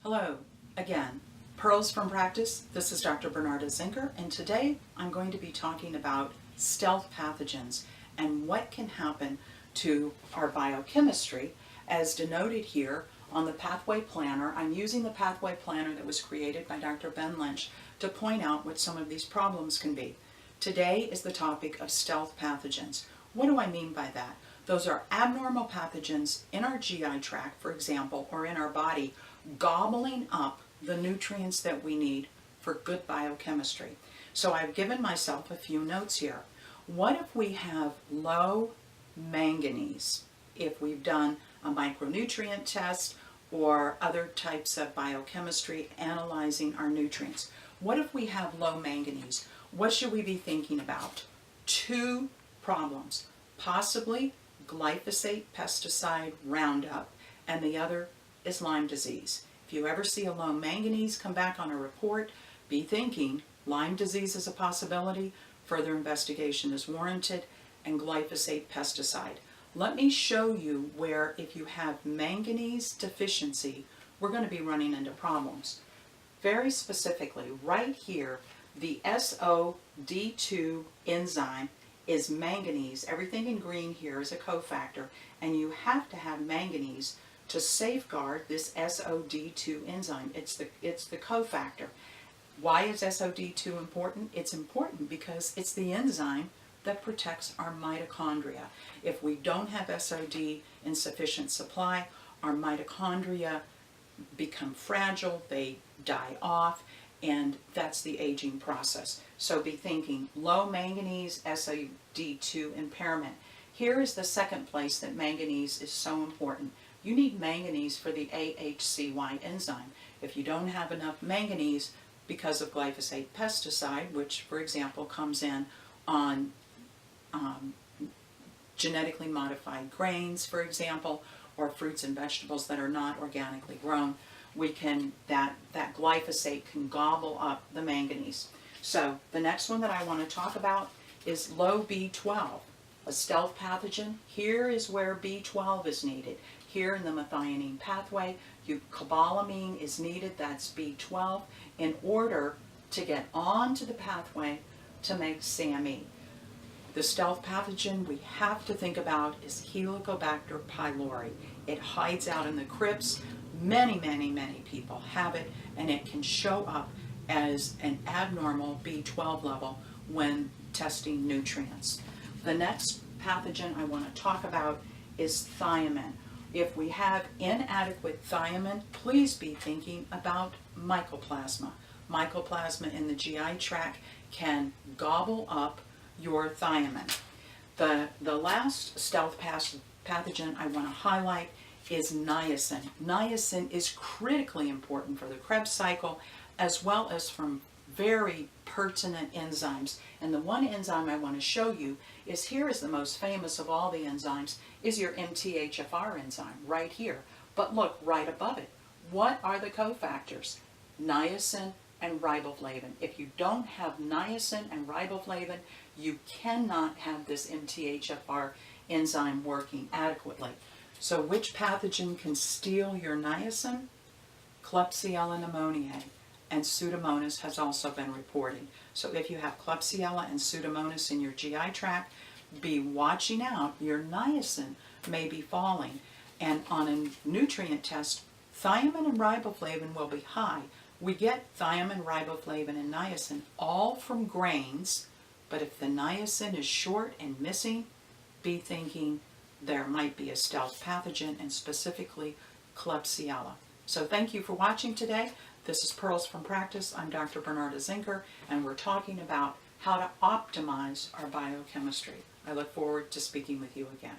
Hello, again, Pearls from Practice. This is Dr. Bernarda Zenker, and today I'm going to be talking about stealth pathogens and what can happen to our biochemistry as denoted here on the pathway planner. I'm using the pathway planner that was created by Dr. Ben Lynch to point out what some of these problems can be. Today is the topic of stealth pathogens. What do I mean by that? Those are abnormal pathogens in our GI tract, for example, or in our body, gobbling up the nutrients that we need for good biochemistry. So I've given myself a few notes here. What if we have low manganese? If we've done a micronutrient test or other types of biochemistry analyzing our nutrients. What if we have low manganese? What should we be thinking about? Two problems. Possibly glyphosate pesticide Roundup, and the other is Lyme disease. If you ever see a low manganese come back on a report, be thinking Lyme disease is a possibility, further investigation is warranted, and glyphosate pesticide. Let me show you where if you have manganese deficiency, we're going to be running into problems. Very specifically, right here, the SOD2 enzyme is manganese. Everything in green here is a cofactor, and you have to have manganese to safeguard this SOD2 enzyme. It's the cofactor. Why is SOD2 important? It's important because it's the enzyme that protects our mitochondria. If we don't have SOD in sufficient supply, our mitochondria become fragile, they die off, and that's the aging process. So be thinking low manganese, SOD2 impairment. Here is the second place that manganese is so important. You need manganese for the AHCY enzyme. If you don't have enough manganese because of glyphosate pesticide, which for example comes in on genetically modified grains, for example, or fruits and vegetables that are not organically grown, that glyphosate can gobble up the manganese. So the next one that I want to talk about is low B12, a stealth pathogen. Here is where B12 is needed. Here in the methionine pathway, cobalamin is needed, that's B12, in order to get onto the pathway to make SAMe. The stealth pathogen we have to think about is Helicobacter pylori. It hides out in the crypts. Many people have it, and it can show up as an abnormal B12 level when testing nutrients. The next pathogen I want to talk about is thiamine. If we have inadequate thiamine, please be thinking about mycoplasma. Mycoplasma in the GI tract can gobble up your thiamine. The last stealth pathogen I want to highlight is niacin. Niacin is critically important for the Krebs cycle as well as from very pertinent enzymes. And the one enzyme I want to show you is here is the most famous of all the enzymes, is your MTHFR enzyme right here. But look right above it. What are the cofactors? Niacin and riboflavin. If you don't have niacin and riboflavin, you cannot have this MTHFR enzyme working adequately. So which pathogen can steal your niacin? Klebsiella pneumoniae and Pseudomonas has also been reported. So if you have Klebsiella and Pseudomonas in your GI tract, be watching out. Your niacin may be falling. And on a nutrient test, thiamine and riboflavin will be high. We get thiamine, riboflavin, and niacin all from grains, but if the niacin is short and missing, be thinking there might be a stealth pathogen, and specifically Klebsiella. So thank you for watching today. This is Pearls from Practice. I'm Dr. Bernarda Zenker, and we're talking about how to optimize our biochemistry. I look forward to speaking with you again.